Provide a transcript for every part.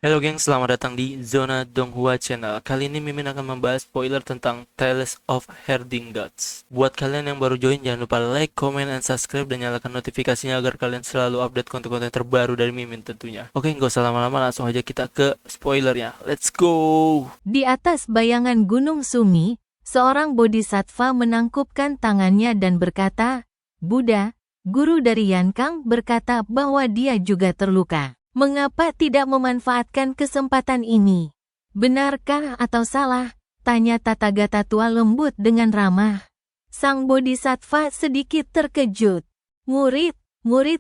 Halo geng, selamat datang di Zona Donghua Channel. Kali ini Mimin akan membahas spoiler tentang Tales of Herding Gods. Buat kalian yang baru join, jangan lupa like, comment, and subscribe, dan nyalakan notifikasinya agar kalian selalu update konten-konten terbaru dari Mimin tentunya. Oke, nggak usah lama-lama, langsung aja kita ke spoilernya. Let's go! Di atas bayangan Gunung Sumi, seorang bodhisattva menangkupkan tangannya dan berkata, Buddha, guru dari Yankang berkata bahwa dia juga terluka. Mengapa tidak memanfaatkan kesempatan ini? Benarkah atau salah? Tanya Tathagata tua lembut dengan ramah. Sang bodhisattva sedikit terkejut. Murid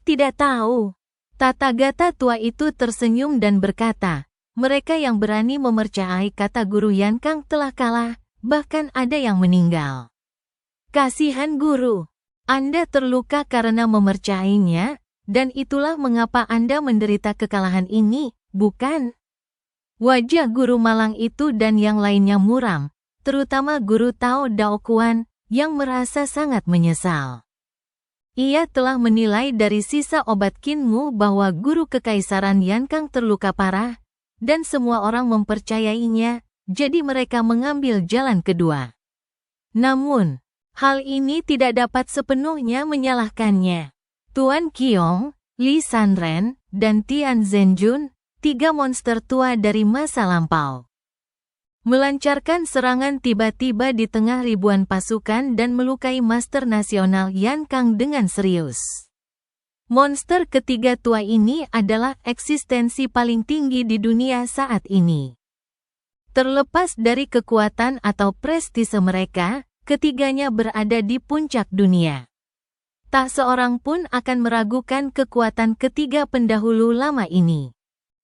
tidak tahu. Tathagata tua itu tersenyum dan berkata, mereka yang berani memercayai kata guru Yankang telah kalah, bahkan ada yang meninggal. Kasihan guru, Anda terluka karena memercayainya, dan itulah mengapa Anda menderita kekalahan ini, bukan? Wajah guru malang itu dan yang lainnya muram, terutama guru Tao Dao Kuan, yang merasa sangat menyesal. Ia telah menilai dari sisa obat Kinmu bahwa guru kekaisaran Yankang terluka parah, dan semua orang mempercayainya, jadi mereka mengambil jalan kedua. Namun, hal ini tidak dapat sepenuhnya menyalahkannya. Tuan Qiong, Li Sanren, dan Tian Zhenjun, tiga monster tua dari masa lampau, melancarkan serangan tiba-tiba di tengah ribuan pasukan dan melukai Master Nasional Yankang dengan serius. Monster ketiga tua ini adalah eksistensi paling tinggi di dunia saat ini. Terlepas dari kekuatan atau prestise mereka, ketiganya berada di puncak dunia. Tak seorang pun akan meragukan kekuatan ketiga pendahulu lama ini.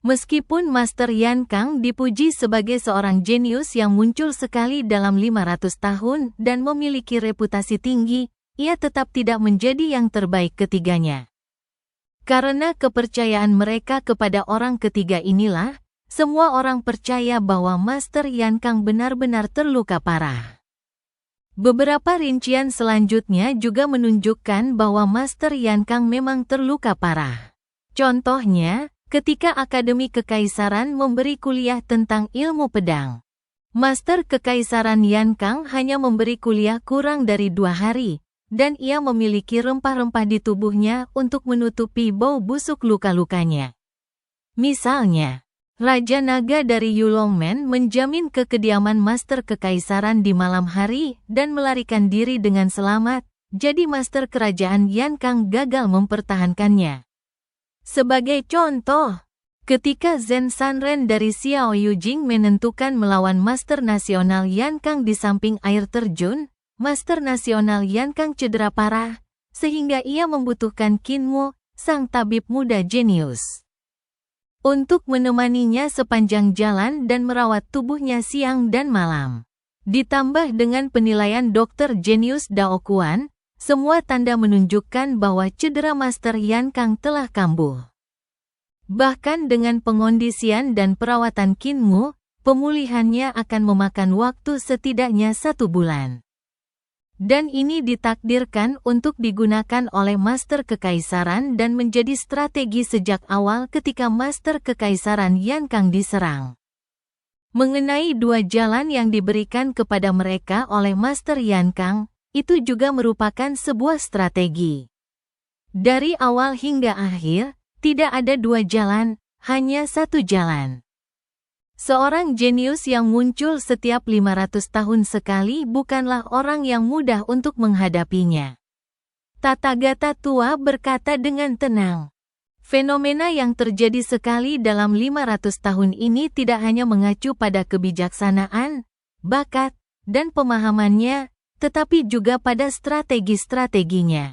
Meskipun Master Yankang dipuji sebagai seorang jenius yang muncul sekali dalam 500 tahun dan memiliki reputasi tinggi, ia tetap tidak menjadi yang terbaik ketiganya. Karena kepercayaan mereka kepada orang ketiga inilah, semua orang percaya bahwa Master Yankang benar-benar terluka parah. Beberapa rincian selanjutnya juga menunjukkan bahwa Master Yankang memang terluka parah. Contohnya, ketika Akademi Kekaisaran memberi kuliah tentang ilmu pedang. Master Kekaisaran Yankang hanya memberi kuliah kurang dari 2 hari, dan ia memiliki rempah-rempah di tubuhnya untuk menutupi bau busuk luka-lukanya. Misalnya, Raja Naga dari Yulongmen menjamin ke kediaman Master Kekaisaran di malam hari dan melarikan diri dengan selamat, jadi Master Kerajaan Yankang gagal mempertahankannya. Sebagai contoh, ketika Zhen Sanren dari Xiao Yujing menentukan melawan Master Nasional Yankang di samping air terjun, Master Nasional Yankang cedera parah, sehingga ia membutuhkan Kinmu, sang tabib muda jenius, untuk menemaninya sepanjang jalan dan merawat tubuhnya siang dan malam. Ditambah dengan penilaian dokter jenius Dao Kuan, semua tanda menunjukkan bahwa cedera Master Yankang telah kambuh. Bahkan dengan pengondisian dan perawatan Kinmu, pemulihannya akan memakan waktu setidaknya 1 bulan. Dan ini ditakdirkan untuk digunakan oleh Master Kekaisaran dan menjadi strategi sejak awal ketika Master Kekaisaran Yankang diserang. Mengenai 2 jalan yang diberikan kepada mereka oleh Master Yankang, itu juga merupakan sebuah strategi. Dari awal hingga akhir, tidak ada 2 jalan, hanya 1 jalan. Seorang jenius yang muncul setiap 500 tahun sekali bukanlah orang yang mudah untuk menghadapinya. Tathagata tua berkata dengan tenang. Fenomena yang terjadi sekali dalam 500 tahun ini tidak hanya mengacu pada kebijaksanaan, bakat, dan pemahamannya, tetapi juga pada strategi-strateginya.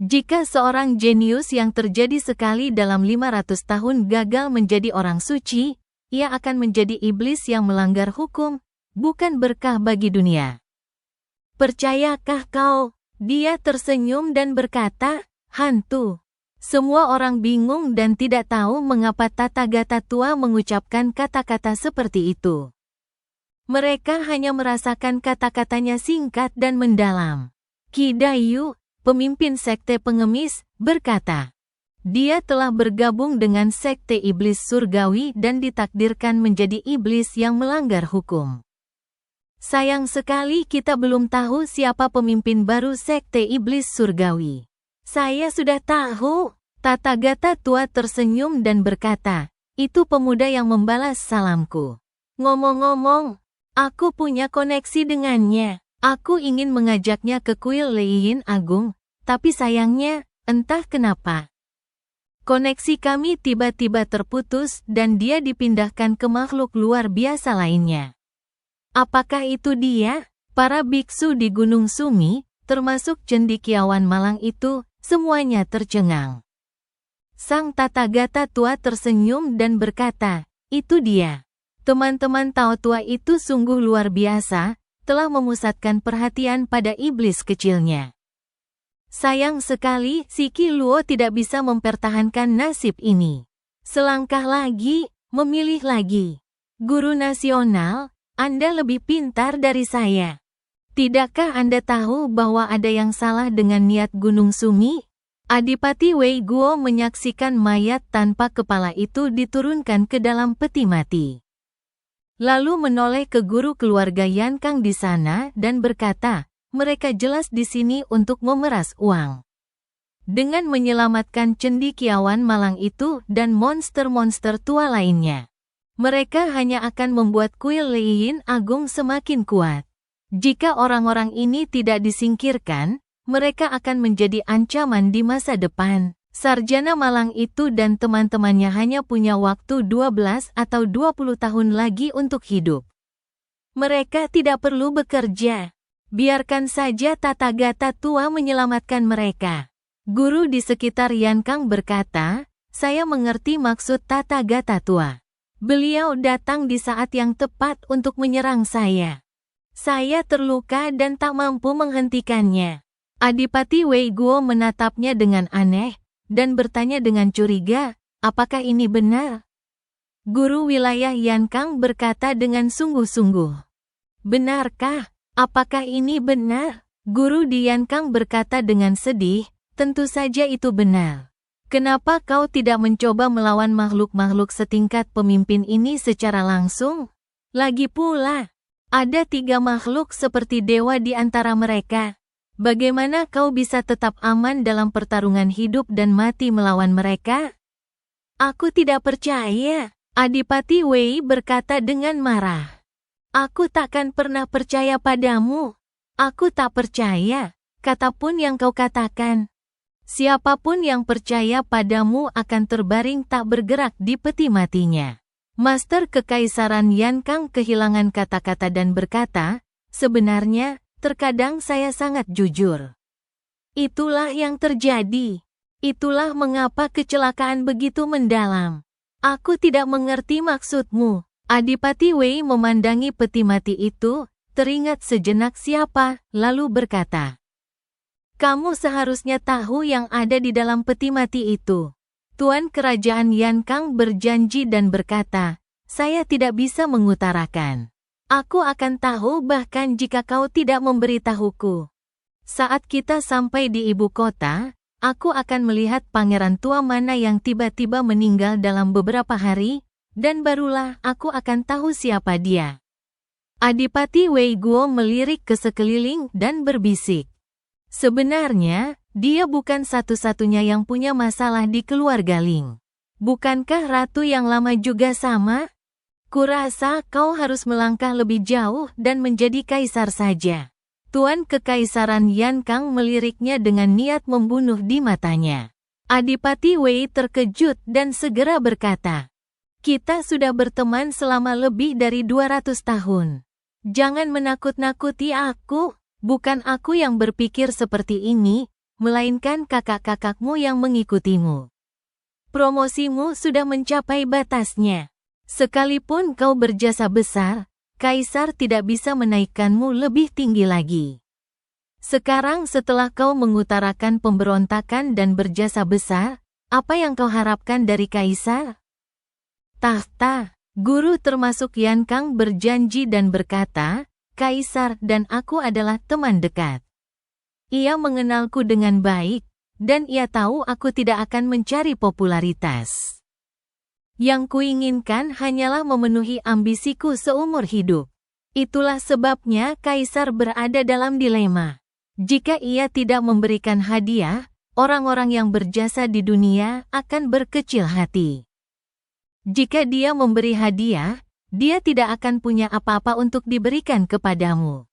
Jika seorang jenius yang terjadi sekali dalam 500 tahun gagal menjadi orang suci, ia akan menjadi iblis yang melanggar hukum, bukan berkah bagi dunia. Percayakah kau? Dia tersenyum dan berkata, hantu. Semua orang bingung dan tidak tahu mengapa Tathagata tua mengucapkan kata-kata seperti itu. Mereka hanya merasakan kata-katanya singkat dan mendalam. Qi Daiyu, pemimpin sekte pengemis, berkata, Dia telah bergabung dengan sekte iblis surgawi dan ditakdirkan menjadi iblis yang melanggar hukum. Sayang sekali kita belum tahu siapa pemimpin baru sekte iblis surgawi. Saya sudah tahu. Tathagata tua tersenyum dan berkata, itu pemuda yang membalas salamku. Ngomong-ngomong, aku punya koneksi dengannya. Aku ingin mengajaknya ke kuil Leiyin Agung, tapi sayangnya, entah kenapa. Koneksi kami tiba-tiba terputus dan dia dipindahkan ke makhluk luar biasa lainnya. Apakah itu dia? Para biksu di Gunung Sumi, termasuk cendekiawan malang itu, semuanya tercengang. Sang Tathagata tua tersenyum dan berkata, itu dia. Teman-teman Tao tua itu sungguh luar biasa, telah memusatkan perhatian pada iblis kecilnya. Sayang sekali, si Qi Luo tidak bisa mempertahankan nasib ini. Selangkah lagi, memilih lagi. Guru nasional, Anda lebih pintar dari saya. Tidakkah Anda tahu bahwa ada yang salah dengan niat Gunung Sumi? Adipati Wei Guo menyaksikan mayat tanpa kepala itu diturunkan ke dalam peti mati. Lalu menoleh ke guru keluarga Yan Kang di sana dan berkata, mereka jelas di sini untuk memeras uang. Dengan menyelamatkan cendekiawan malang itu dan monster-monster tua lainnya, mereka hanya akan membuat kuil Leiyin Agung semakin kuat. Jika orang-orang ini tidak disingkirkan, mereka akan menjadi ancaman di masa depan. Sarjana malang itu dan teman-temannya hanya punya waktu 12 atau 20 tahun lagi untuk hidup. Mereka tidak perlu bekerja. Biarkan saja Tathagata tua menyelamatkan mereka. Guru di sekitar Yan Kang berkata, saya mengerti maksud Tathagata tua. Beliau datang di saat yang tepat untuk menyerang saya. Saya terluka dan tak mampu menghentikannya. Adipati Wei Guo menatapnya dengan aneh, dan bertanya dengan curiga, apakah ini benar? Guru wilayah Yan Kang berkata dengan sungguh-sungguh. Benarkah? Apakah ini benar? Guru di Yan Kang berkata dengan sedih, tentu saja itu benar. Kenapa kau tidak mencoba melawan makhluk-makhluk setingkat pemimpin ini secara langsung? Lagi pula, ada 3 makhluk seperti dewa di antara mereka. Bagaimana kau bisa tetap aman dalam pertarungan hidup dan mati melawan mereka? Aku tidak percaya, Adipati Wei berkata dengan marah. Aku takkan pernah percaya padamu. Aku tak percaya, kata pun yang kau katakan. Siapapun yang percaya padamu akan terbaring tak bergerak di peti matinya. Master Kekaisaran Yan Kang kehilangan kata-kata dan berkata, sebenarnya, terkadang saya sangat jujur. Itulah yang terjadi. Itulah mengapa kecelakaan begitu mendalam. Aku tidak mengerti maksudmu. Adipati Wei memandangi peti mati itu, teringat sejenak siapa, lalu berkata. Kamu seharusnya tahu yang ada di dalam peti mati itu. Tuan Kerajaan Yan Kang berjanji dan berkata, saya tidak bisa mengutarakan. Aku akan tahu bahkan jika kau tidak memberitahuku. Saat kita sampai di ibu kota, aku akan melihat pangeran tua mana yang tiba-tiba meninggal dalam beberapa hari, dan barulah aku akan tahu siapa dia. Adipati Wei Guo melirik ke sekeliling dan berbisik. Sebenarnya, dia bukan satu-satunya yang punya masalah di keluarga Ling. Bukankah ratu yang lama juga sama? Kurasa kau harus melangkah lebih jauh dan menjadi kaisar saja. Tuan Kekaisaran Yan Kang meliriknya dengan niat membunuh di matanya. Adipati Wei terkejut dan segera berkata, kita sudah berteman selama lebih dari 200 tahun. Jangan menakut-nakuti aku, bukan aku yang berpikir seperti ini, melainkan kakak-kakakmu yang mengikutimu. Promosimu sudah mencapai batasnya. Sekalipun kau berjasa besar, kaisar tidak bisa menaikkanmu lebih tinggi lagi. Sekarang setelah kau mengutarakan pemberontakan dan berjasa besar, apa yang kau harapkan dari kaisar? Tahta. Guru termasuk Yan Kang berjanji dan berkata, kaisar dan aku adalah teman dekat. Ia mengenalku dengan baik, dan ia tahu aku tidak akan mencari popularitas. Yang kuinginkan hanyalah memenuhi ambisiku seumur hidup. Itulah sebabnya Kaisar berada dalam dilema. Jika ia tidak memberikan hadiah, orang-orang yang berjasa di dunia akan berkecil hati. Jika dia memberi hadiah, dia tidak akan punya apa-apa untuk diberikan kepadamu.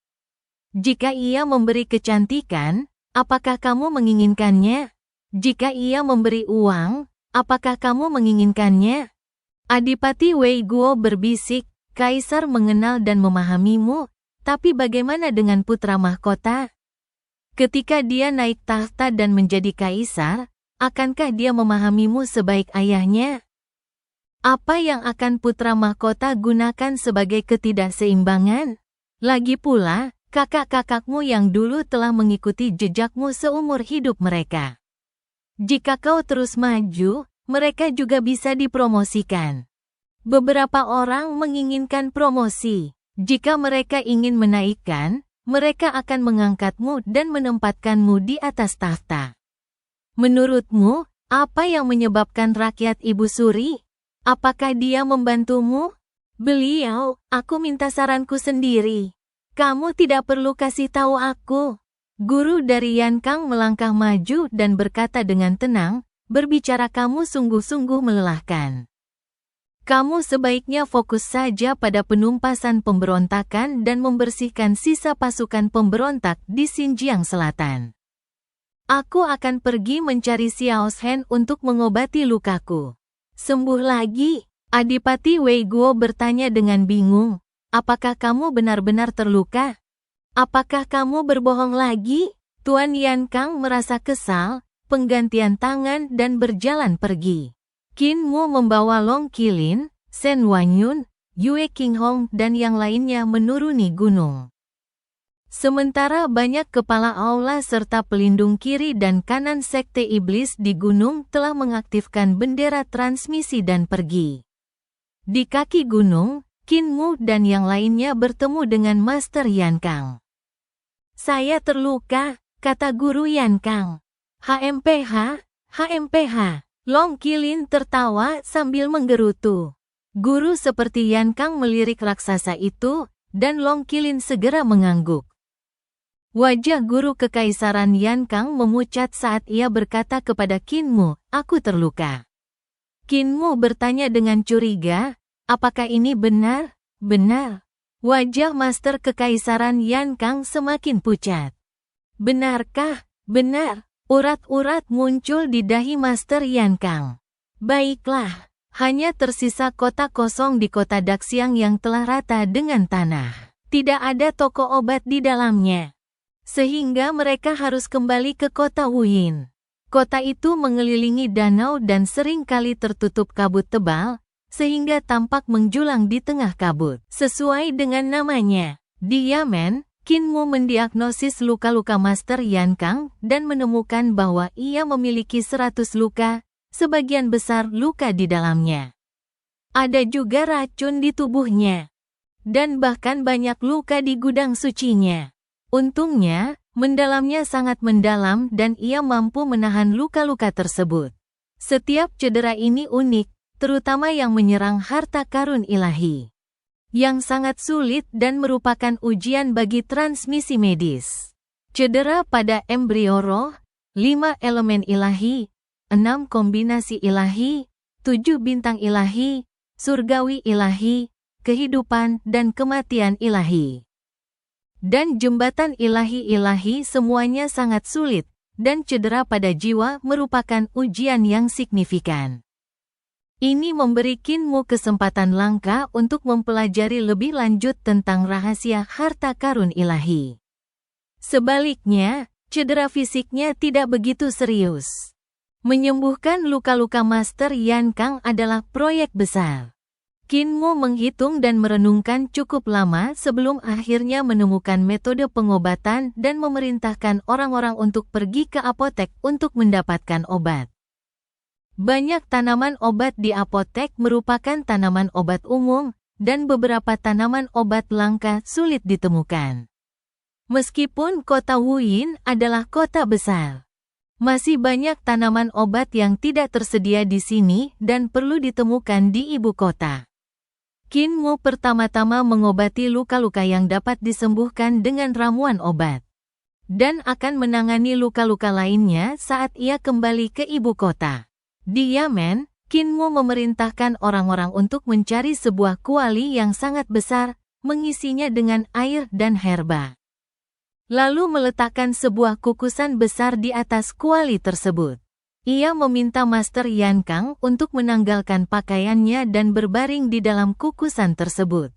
Jika ia memberi kecantikan, apakah kamu menginginkannya? Jika ia memberi uang, apakah kamu menginginkannya? Adipati Wei Guo berbisik, Kaisar mengenal dan memahamimu, tapi bagaimana dengan putra mahkota? Ketika dia naik tahta dan menjadi kaisar, akankah dia memahamimu sebaik ayahnya? Apa yang akan putra mahkota gunakan sebagai ketidakseimbangan? Lagi pula, kakak-kakakmu yang dulu telah mengikuti jejakmu seumur hidup mereka. Jika kau terus maju, mereka juga bisa dipromosikan. Beberapa orang menginginkan promosi. Jika mereka ingin menaikkan, mereka akan mengangkatmu dan menempatkanmu di atas tahta. Menurutmu, apa yang menyebabkan rakyat Ibu Suri? Apakah dia membantumu? Beliau, aku minta saranku sendiri. Kamu tidak perlu kasih tahu aku. Guru dari Yan Kang melangkah maju dan berkata dengan tenang, berbicara kamu sungguh-sungguh melelahkan. Kamu sebaiknya fokus saja pada penumpasan pemberontakan dan membersihkan sisa pasukan pemberontak di Xinjiang Selatan. Aku akan pergi mencari Xiao Shen untuk mengobati lukaku. Sembuh lagi? Adipati Wei Guo bertanya dengan bingung. Apakah kamu benar-benar terluka? Apakah kamu berbohong lagi? Tuan Yan Kang merasa kesal, penggantian tangan dan berjalan pergi. Qin Mu membawa Long Qilin, Shen Wanyun, Yue Qinghong dan yang lainnya menuruni gunung. Sementara banyak kepala aula serta pelindung kiri dan kanan sekte iblis di gunung telah mengaktifkan bendera transmisi dan pergi. Di kaki gunung, Qin Mu dan yang lainnya bertemu dengan Master Yan Kang. Saya terluka, kata Guru Yan Kang. HMPH, HMPH. Long Qilin tertawa sambil menggerutu. Guru seperti Yan Kang melirik raksasa itu, dan Long Qilin segera mengangguk. Wajah guru kekaisaran Yan Kang memucat saat ia berkata kepada Qin Mu, aku terluka. Qin Mu bertanya dengan curiga, apakah ini benar? Benar. Wajah master kekaisaran Yan Kang semakin pucat. Benarkah? Benar. Urat-urat muncul di dahi master Yan Kang. Baiklah, hanya tersisa kotak kosong di kota Daxiang yang telah rata dengan tanah. Tidak ada toko obat di dalamnya. Sehingga mereka harus kembali ke kota Wuyin. Kota itu mengelilingi danau dan sering kali tertutup kabut tebal, sehingga tampak menjulang di tengah kabut. Sesuai dengan namanya, di Yamen, Qin Mu mendiagnosis luka-luka Master Yan Kang dan menemukan bahwa ia memiliki 100 luka, sebagian besar luka di dalamnya. Ada juga racun di tubuhnya. Dan bahkan banyak luka di gudang sucinya. Untungnya, mendalamnya sangat mendalam dan ia mampu menahan luka-luka tersebut. Setiap cedera ini unik, terutama yang menyerang harta karun ilahi. Yang sangat sulit dan merupakan ujian bagi transmisi medis. Cedera pada embrio roh, 5 elemen ilahi, 6 kombinasi ilahi, 7 bintang ilahi, surgawi ilahi, kehidupan dan kematian ilahi. Dan jembatan ilahi-ilahi semuanya sangat sulit, dan cedera pada jiwa merupakan ujian yang signifikan. Ini memberi Qin Mu kesempatan langka untuk mempelajari lebih lanjut tentang rahasia harta karun ilahi. Sebaliknya, cedera fisiknya tidak begitu serius. Menyembuhkan luka-luka Master Yan Kang adalah proyek besar. Qin Mu menghitung dan merenungkan cukup lama sebelum akhirnya menemukan metode pengobatan dan memerintahkan orang-orang untuk pergi ke apotek untuk mendapatkan obat. Banyak tanaman obat di apotek merupakan tanaman obat umum, dan beberapa tanaman obat langka sulit ditemukan. Meskipun kota Wuyin adalah kota besar, Masih banyak tanaman obat yang tidak tersedia di sini dan perlu ditemukan di ibu kota. Qin Mu pertama-tama mengobati luka-luka yang dapat disembuhkan dengan ramuan obat, dan akan menangani luka-luka lainnya saat ia kembali ke ibu kota. Di Yamen, Qin Mu memerintahkan orang-orang untuk mencari sebuah kuali yang sangat besar, mengisinya dengan air dan herba. Lalu meletakkan sebuah kukusan besar di atas kuali tersebut. Ia meminta Master Yan Kang untuk menanggalkan pakaiannya dan berbaring di dalam kukusan tersebut.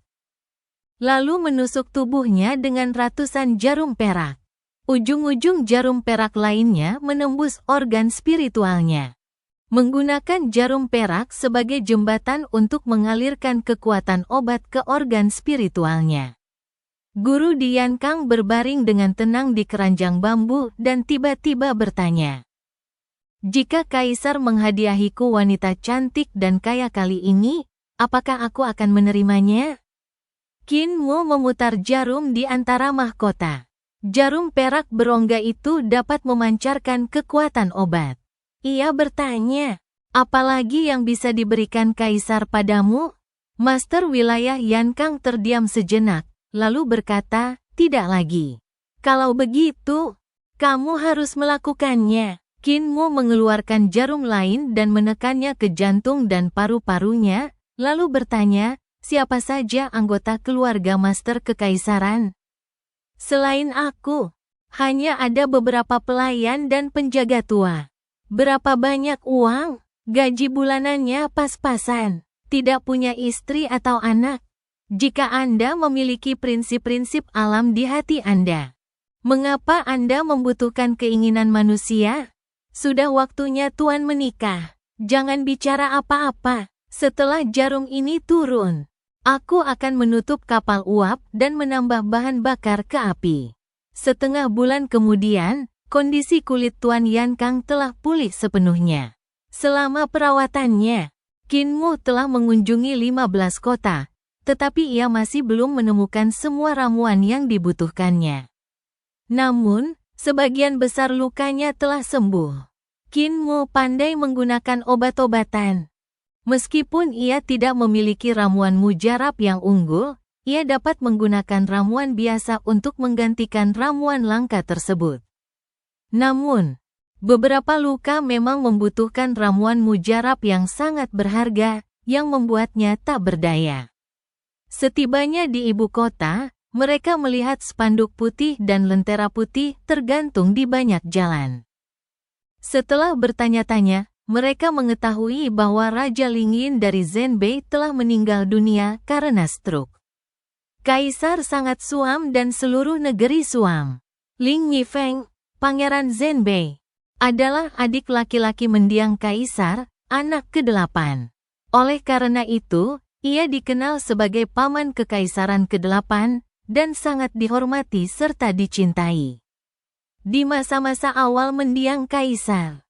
Lalu menusuk tubuhnya dengan ratusan jarum perak. Ujung-ujung jarum perak lainnya menembus organ spiritualnya. Menggunakan jarum perak sebagai jembatan untuk mengalirkan kekuatan obat ke organ spiritualnya. Guru Yan Kang berbaring dengan tenang di keranjang bambu dan tiba-tiba bertanya, "Jika Kaisar menghadiahiku wanita cantik dan kaya kali ini, apakah aku akan menerimanya?" Qin Mu memutar jarum di antara mahkota. Jarum perak berongga itu dapat memancarkan kekuatan obat. Ia bertanya, "Apalagi yang bisa diberikan Kaisar padamu?" Master Wilayah Yan Kang terdiam sejenak, lalu berkata, "Tidak lagi. Kalau begitu, kamu harus melakukannya." Qin Mu mengeluarkan jarum lain dan menekannya ke jantung dan paru-parunya, lalu bertanya, "Siapa saja anggota keluarga Master Kekaisaran?" "Selain aku, hanya ada beberapa pelayan dan penjaga tua." "Berapa banyak uang? Gaji bulanannya pas-pasan. Tidak punya istri atau anak?" Jika Anda memiliki prinsip-prinsip alam di hati Anda, mengapa Anda membutuhkan keinginan manusia? Sudah waktunya Tuan menikah. Jangan bicara apa-apa. Setelah jarum ini turun, aku akan menutup kapal uap dan menambah bahan bakar ke api. Setengah bulan kemudian, kondisi kulit Tuan Yan Kang telah pulih sepenuhnya. Selama perawatannya, Qin Mu telah mengunjungi 15 kota, tetapi ia masih belum menemukan semua ramuan yang dibutuhkannya. Namun, sebagian besar lukanya telah sembuh. Qin Mu pandai menggunakan obat-obatan. Meskipun ia tidak memiliki ramuan mujarab yang unggul, ia dapat menggunakan ramuan biasa untuk menggantikan ramuan langka tersebut. Namun, beberapa luka memang membutuhkan ramuan mujarab yang sangat berharga, yang membuatnya tak berdaya. Setibanya di ibu kota, mereka melihat spanduk putih dan lentera putih tergantung di banyak jalan. Setelah bertanya-tanya, mereka mengetahui bahwa Raja Lingyin dari Zhenbei telah meninggal dunia karena stroke. Kaisar sangat suam dan seluruh negeri suam. Ling Yifeng, Pangeran Zhenbei, adalah adik laki-laki mendiang Kaisar, anak ke-8. Oleh karena itu, ia dikenal sebagai paman kekaisaran ke-8, dan sangat dihormati serta dicintai. Di masa-masa awal mendiang kaisar,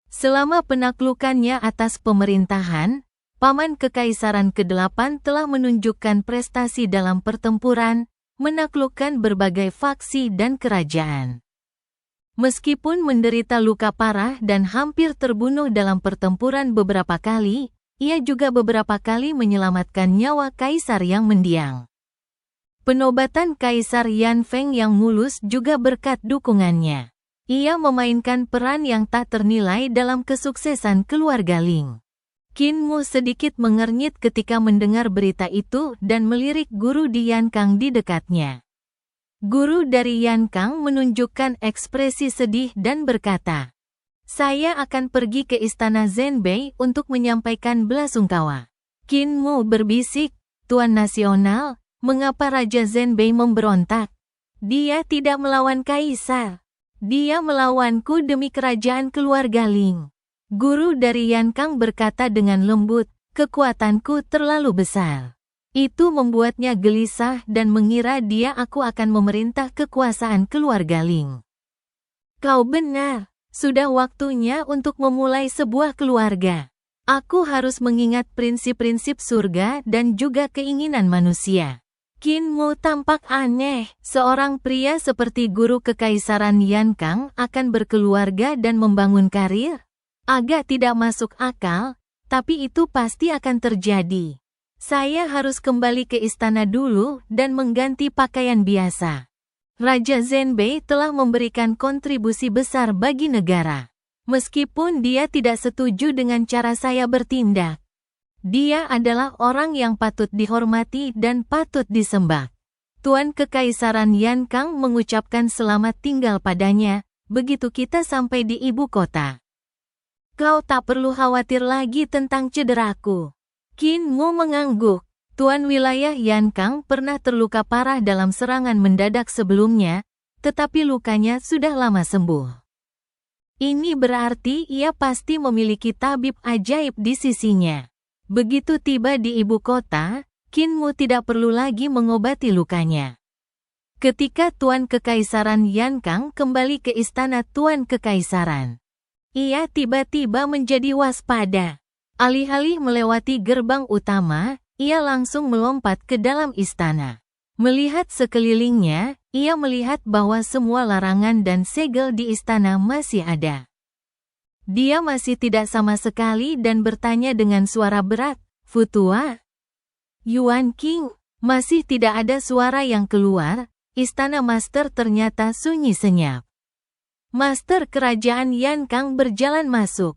selama penaklukannya atas pemerintahan, paman kekaisaran ke-8 telah menunjukkan prestasi dalam pertempuran, menaklukkan berbagai faksi dan kerajaan. Meskipun menderita luka parah dan hampir terbunuh dalam pertempuran beberapa kali, ia juga beberapa kali menyelamatkan nyawa kaisar yang mendiang. Penobatan Kaisar Yan Feng yang mulus juga berkat dukungannya. Ia memainkan peran yang tak ternilai dalam kesuksesan keluarga Ling. Qin Mu sedikit mengernyit ketika mendengar berita itu dan melirik guru di Yan Kang di dekatnya. Guru dari Yan Kang menunjukkan ekspresi sedih dan berkata, "Saya akan pergi ke istana Zhenbei untuk menyampaikan belasungkawa." Qin Mu berbisik, "Tuan Nasional, mengapa Raja Zhenbei memberontak? Dia tidak melawan kaisar. Dia melawanku demi kerajaan keluarga Ling." Guru dari Yan Kang berkata dengan lembut, "Kekuatanku terlalu besar." Itu membuatnya gelisah dan mengira aku akan memerintah kekuasaan keluarga Ling. "Kau benar. Sudah waktunya untuk memulai sebuah keluarga. Aku harus mengingat prinsip-prinsip surga dan juga keinginan manusia." Kinmu tampak aneh. Seorang pria seperti guru kekaisaran Yankang akan berkeluarga dan membangun karir? Agak tidak masuk akal, tapi itu pasti akan terjadi. Saya harus kembali ke istana dulu dan mengganti pakaian biasa. Raja Zhenbei telah memberikan kontribusi besar bagi negara. Meskipun dia tidak setuju dengan cara saya bertindak. Dia adalah orang yang patut dihormati dan patut disembah. Tuan Kekaisaran Yankang mengucapkan selamat tinggal padanya, begitu kita sampai di ibu kota. Kau tak perlu khawatir lagi tentang cederaku. Kinmu mengangguk. Tuan wilayah Yankang pernah terluka parah dalam serangan mendadak sebelumnya, tetapi lukanya sudah lama sembuh. Ini berarti ia pasti memiliki tabib ajaib di sisinya. Begitu tiba di ibu kota, Kinmu tidak perlu lagi mengobati lukanya. Ketika Tuan Kekaisaran Yankang kembali ke istana Tuan Kekaisaran, ia tiba-tiba menjadi waspada. Alih-alih melewati gerbang utama, ia langsung melompat ke dalam istana. Melihat sekelilingnya, ia melihat bahwa semua larangan dan segel di istana masih ada. Dia masih tidak sama sekali dan bertanya dengan suara berat, "Futua?" Yuan King, masih tidak ada suara yang keluar. Istana Master ternyata sunyi senyap. Master Kerajaan Yankang berjalan masuk.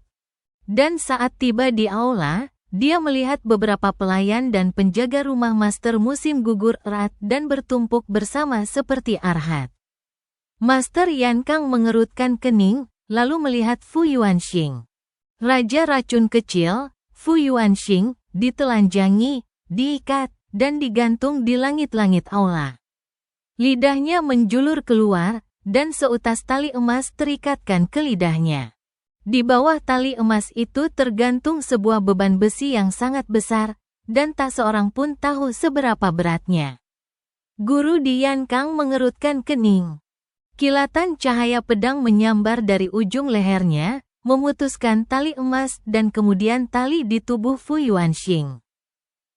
Dan saat tiba di aula, dia melihat beberapa pelayan dan penjaga rumah Master musim gugur erat dan bertumpuk bersama seperti arhat. Master Yankang mengerutkan kening, lalu melihat Fu Yuanxing. Raja racun kecil, Fu Yuanxing, ditelanjangi, diikat, dan digantung di langit-langit aula. Lidahnya menjulur keluar, dan seutas tali emas terikatkan ke lidahnya. Di bawah tali emas itu tergantung sebuah beban besi yang sangat besar, dan tak seorang pun tahu seberapa beratnya. Guru di Yankang mengerutkan kening. Kilatan cahaya pedang menyambar dari ujung lehernya, memutuskan tali emas dan kemudian tali di tubuh Fu Yuanxing.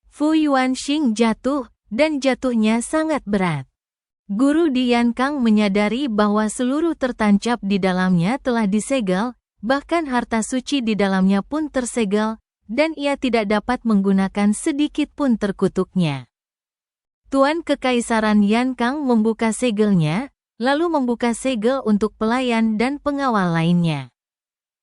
Fu Yuanxing jatuh, dan jatuhnya sangat berat. Guru di Yankang menyadari bahwa seluruh tertancap di dalamnya telah disegel, bahkan harta suci di dalamnya pun tersegel, dan ia tidak dapat menggunakan sedikit pun terkutuknya. Tuan Kekaisaran Yankang membuka segelnya, lalu membuka segel untuk pelayan dan pengawal lainnya.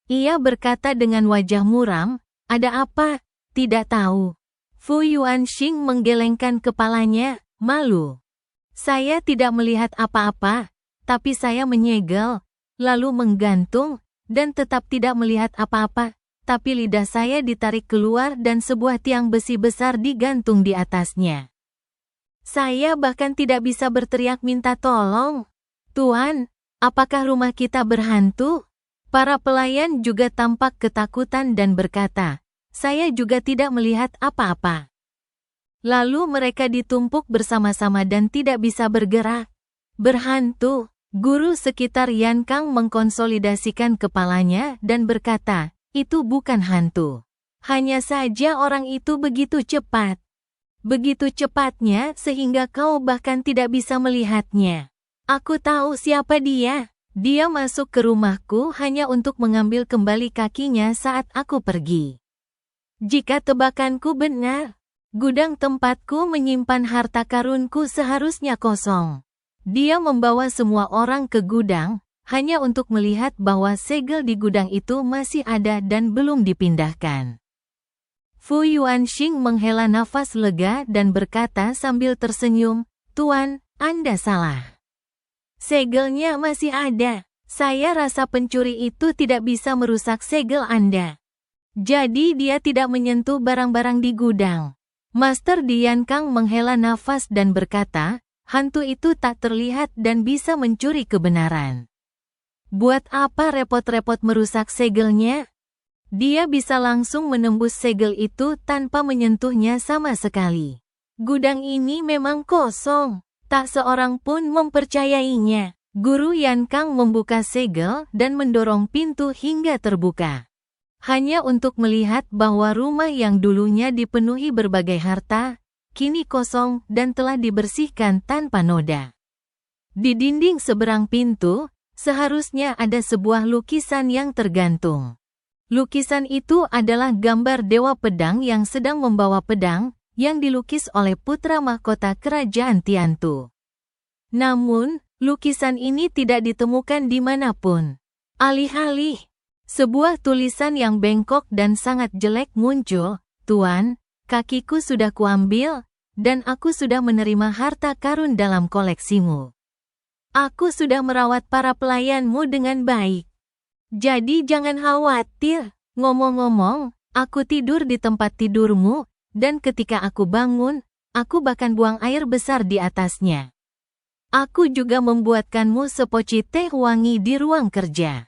Ia berkata dengan wajah muram, "Ada apa? Tidak tahu." Fu Yuanxing menggelengkan kepalanya, malu. "Saya tidak melihat apa-apa, tapi saya menyegel, lalu menggantung, dan tetap tidak melihat apa-apa, tapi lidah saya ditarik keluar dan sebuah tiang besi besar digantung di atasnya. Saya bahkan tidak bisa berteriak minta tolong. Tuan, apakah rumah kita berhantu?" Para pelayan juga tampak ketakutan dan berkata, "Saya juga tidak melihat apa-apa." Lalu mereka ditumpuk bersama-sama dan tidak bisa bergerak. "Berhantu." Guru sekitar Yankang mengkonsolidasikan kepalanya dan berkata, "Itu bukan hantu. Hanya saja orang itu begitu cepat. Begitu cepatnya sehingga kau bahkan tidak bisa melihatnya. Aku tahu siapa dia. Dia masuk ke rumahku hanya untuk mengambil kembali kakinya saat aku pergi. Jika tebakanku benar, gudang tempatku menyimpan harta karunku seharusnya kosong. Dia membawa semua orang ke gudang, hanya untuk melihat bahwa segel di gudang itu masih ada dan belum dipindahkan." Fu Yuanxing menghela nafas lega dan berkata sambil tersenyum, "Tuan, Anda salah. Segelnya masih ada. Saya rasa pencuri itu tidak bisa merusak segel Anda. Jadi dia tidak menyentuh barang-barang di gudang." Master di Yankang menghela nafas dan berkata, "Hantu itu tak terlihat dan bisa mencuri kebenaran. Buat apa repot-repot merusak segelnya? Dia bisa langsung menembus segel itu tanpa menyentuhnya sama sekali. Gudang ini memang kosong. Tak seorang pun mempercayainya." Guru Yankang membuka segel dan mendorong pintu hingga terbuka. Hanya untuk melihat bahwa rumah yang dulunya dipenuhi berbagai harta, kini kosong dan telah dibersihkan tanpa noda. Di dinding seberang pintu, seharusnya ada sebuah lukisan yang tergantung. Lukisan itu adalah gambar dewa pedang yang sedang membawa pedang, yang dilukis oleh putra mahkota kerajaan Tiantu. Namun, lukisan ini tidak ditemukan dimanapun. Alih-alih, sebuah tulisan yang bengkok dan sangat jelek muncul, "Tuan, kakiku sudah kuambil, dan aku sudah menerima harta karun dalam koleksimu. Aku sudah merawat para pelayanmu dengan baik. Jadi jangan khawatir. Ngomong-ngomong, aku tidur di tempat tidurmu, dan ketika aku bangun, aku bahkan buang air besar di atasnya. Aku juga membuatkanmu sepoci teh wangi di ruang kerja.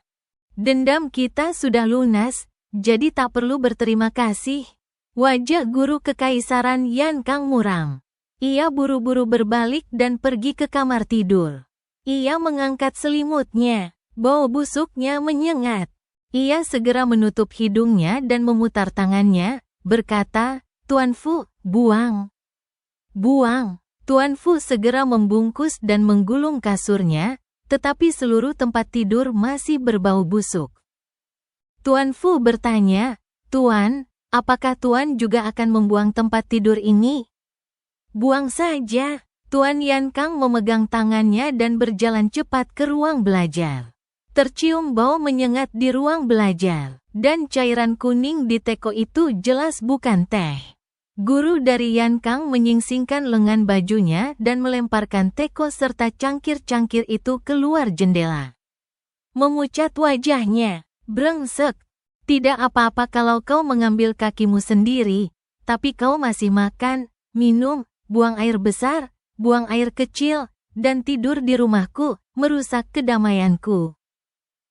Dendam kita sudah lunas, jadi tak perlu berterima kasih." Wajah guru kekaisaran Yan Kang muram. Ia buru-buru berbalik dan pergi ke kamar tidur. Ia mengangkat selimutnya. Bau busuknya menyengat. Ia segera menutup hidungnya dan memutar tangannya, berkata, "Tuan Fu, buang. Buang." Tuan Fu segera membungkus dan menggulung kasurnya, tetapi seluruh tempat tidur masih berbau busuk. Tuan Fu bertanya, "Tuan, apakah Tuan juga akan membuang tempat tidur ini?" "Buang saja." Tuan Yan Kang memegang tangannya dan berjalan cepat ke ruang belajar. Tercium bau menyengat di ruang belajar, dan cairan kuning di teko itu jelas bukan teh. Guru dari Yan Kang menyingsingkan lengan bajunya dan melemparkan teko serta cangkir-cangkir itu keluar jendela. Memucat wajahnya, "Brengsek. Tidak apa-apa kalau kau mengambil kakimu sendiri, tapi kau masih makan, minum, buang air besar, buang air kecil, dan tidur di rumahku, merusak kedamaianku.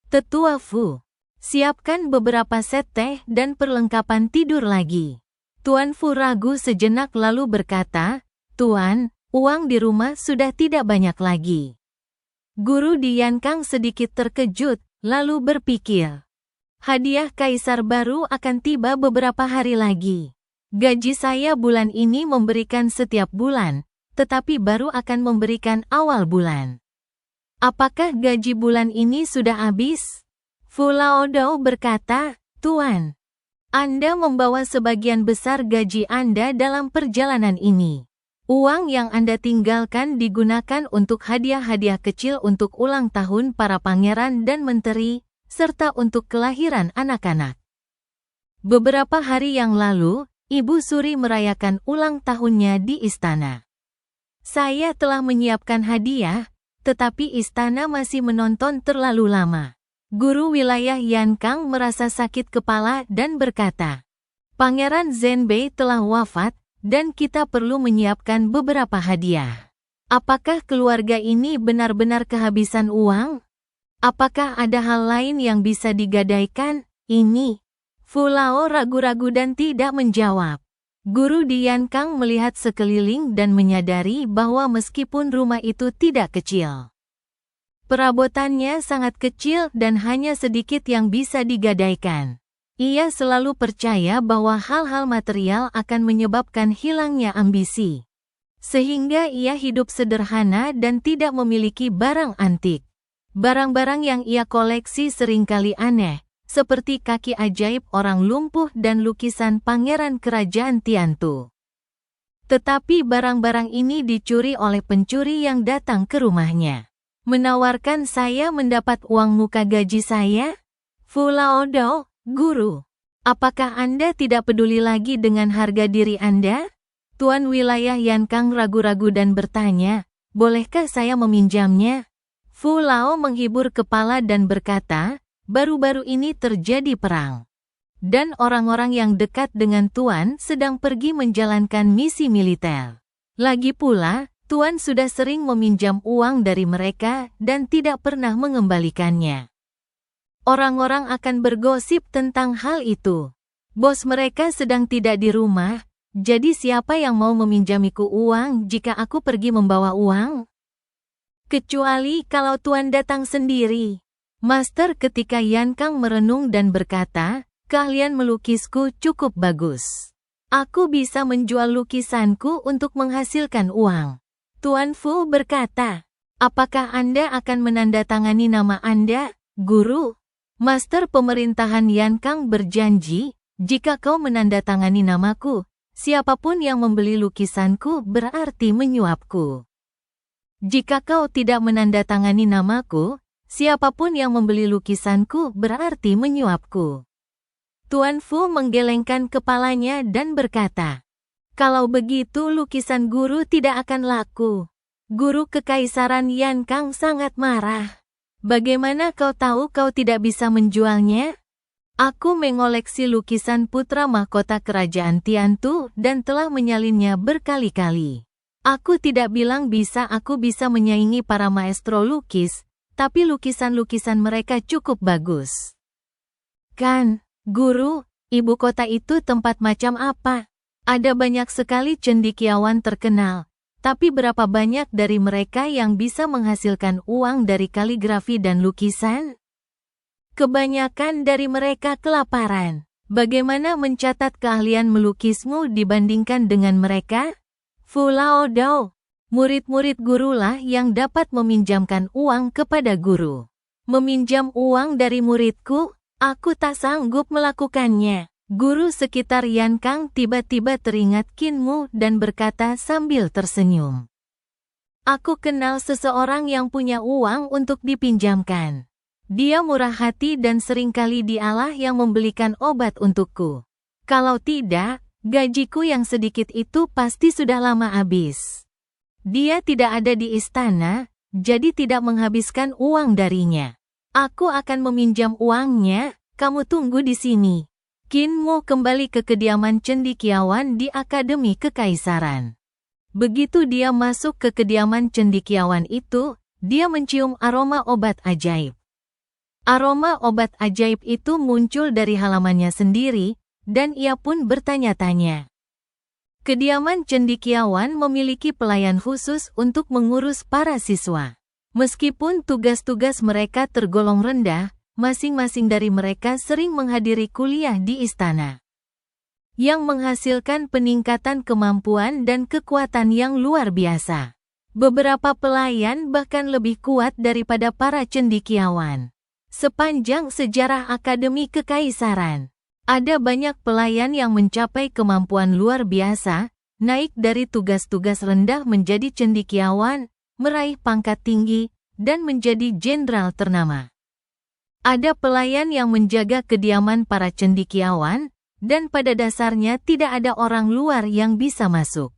Tetua Fu, siapkan beberapa set teh dan perlengkapan tidur lagi." Tuan Fu ragu sejenak lalu berkata, "Tuan, uang di rumah sudah tidak banyak lagi." Guru di Yan Kang sedikit terkejut, lalu berpikir, hadiah kaisar baru akan tiba beberapa hari lagi. Gaji saya bulan ini memberikan setiap bulan, tetapi baru akan memberikan awal bulan. Apakah gaji bulan ini sudah habis? Fu Laodao berkata, "Tuan, Anda membawa sebagian besar gaji Anda dalam perjalanan ini. Uang yang Anda tinggalkan digunakan untuk hadiah-hadiah kecil untuk ulang tahun para pangeran dan menteri, serta untuk kelahiran anak-anak. Beberapa hari yang lalu, Ibu Suri merayakan ulang tahunnya di istana. Saya telah menyiapkan hadiah, tetapi istana masih menonton terlalu lama." Guru wilayah Yan Kang merasa sakit kepala dan berkata, "Pangeran Zhenbei telah wafat, dan kita perlu menyiapkan beberapa hadiah. Apakah keluarga ini benar-benar kehabisan uang? Apakah ada hal lain yang bisa digadaikan?" "Ini." Fu Lao ragu-ragu dan tidak menjawab. Guru di Yan Kang melihat sekeliling dan menyadari bahwa meskipun rumah itu tidak kecil, perabotannya sangat kecil dan hanya sedikit yang bisa digadaikan. Ia selalu percaya bahwa hal-hal material akan menyebabkan hilangnya ambisi. Sehingga ia hidup sederhana dan tidak memiliki barang antik. Barang-barang yang ia koleksi seringkali aneh, seperti kaki ajaib orang lumpuh dan lukisan pangeran kerajaan Tiantu. Tetapi barang-barang ini dicuri oleh pencuri yang datang ke rumahnya. "Menawarkan saya mendapat uang muka gaji saya?" "Fu Laodao, guru, apakah Anda tidak peduli lagi dengan harga diri Anda?" Tuan wilayah Yan Kang ragu-ragu dan bertanya, "Bolehkah saya meminjamnya?" Fu Lao menghibur kepala dan berkata, "Baru-baru ini terjadi perang. Dan orang-orang yang dekat dengan Tuan sedang pergi menjalankan misi militer. Lagi pula, Tuan sudah sering meminjam uang dari mereka dan tidak pernah mengembalikannya. Orang-orang akan bergosip tentang hal itu. Bos mereka sedang tidak di rumah, jadi siapa yang mau meminjamiku uang jika aku pergi membawa uang? Kecuali kalau Tuan datang sendiri." Master ketika Yan Kang merenung dan berkata, "Keahlian melukisku cukup bagus. Aku bisa menjual lukisanku untuk menghasilkan uang. Tuan Fu berkata, apakah Anda akan menandatangani nama Anda, guru? Master pemerintahan Yan Kang berjanji, jika kau menandatangani namaku, siapapun yang membeli lukisanku berarti menyuapku. Jika kau tidak menandatangani namaku, siapapun yang membeli lukisanku berarti menyuapku. Tuan Fu menggelengkan kepalanya dan berkata, kalau begitu lukisan guru tidak akan laku. Guru Kekaisaran Yan Kang sangat marah. Bagaimana kau tahu kau tidak bisa menjualnya? Aku mengoleksi lukisan putra mahkota kerajaan Tiantu dan telah menyalinnya berkali-kali. Aku tidak bilang aku bisa menyaingi para maestro lukis, tapi lukisan-lukisan mereka cukup bagus. Kan, guru, ibu kota itu tempat macam apa? Ada banyak sekali cendekiawan terkenal. Tapi berapa banyak dari mereka yang bisa menghasilkan uang dari kaligrafi dan lukisan? Kebanyakan dari mereka kelaparan. Bagaimana mencatat keahlian melukismu dibandingkan dengan mereka? Fu Lao Dao, murid-murid gurulah yang dapat meminjamkan uang kepada guru. Meminjam uang dari muridku, aku tak sanggup melakukannya. Guru sekitar Yan Kang tiba-tiba teringat Qin Mu dan berkata sambil tersenyum. Aku kenal seseorang yang punya uang untuk dipinjamkan. Dia murah hati dan seringkali dialah yang membelikan obat untukku. Kalau tidak, gajiku yang sedikit itu pasti sudah lama habis. Dia tidak ada di istana, jadi tidak menghabiskan uang darinya. Aku akan meminjam uangnya, kamu tunggu di sini. Qin Mu kembali ke kediaman cendekiawan di Akademi Kekaisaran. Begitu dia masuk ke kediaman cendekiawan itu, dia mencium aroma obat ajaib. Aroma obat ajaib itu muncul dari halamannya sendiri, dan ia pun bertanya-tanya. Kediaman cendekiawan memiliki pelayan khusus untuk mengurus para siswa. Meskipun tugas-tugas mereka tergolong rendah, masing-masing dari mereka sering menghadiri kuliah di istana, yang menghasilkan peningkatan kemampuan dan kekuatan yang luar biasa. Beberapa pelayan bahkan lebih kuat daripada para cendekiawan. Sepanjang sejarah Akademi Kekaisaran, ada banyak pelayan yang mencapai kemampuan luar biasa, naik dari tugas-tugas rendah menjadi cendekiawan, meraih pangkat tinggi, dan menjadi jenderal ternama. Ada pelayan yang menjaga kediaman para cendekiawan, dan pada dasarnya tidak ada orang luar yang bisa masuk.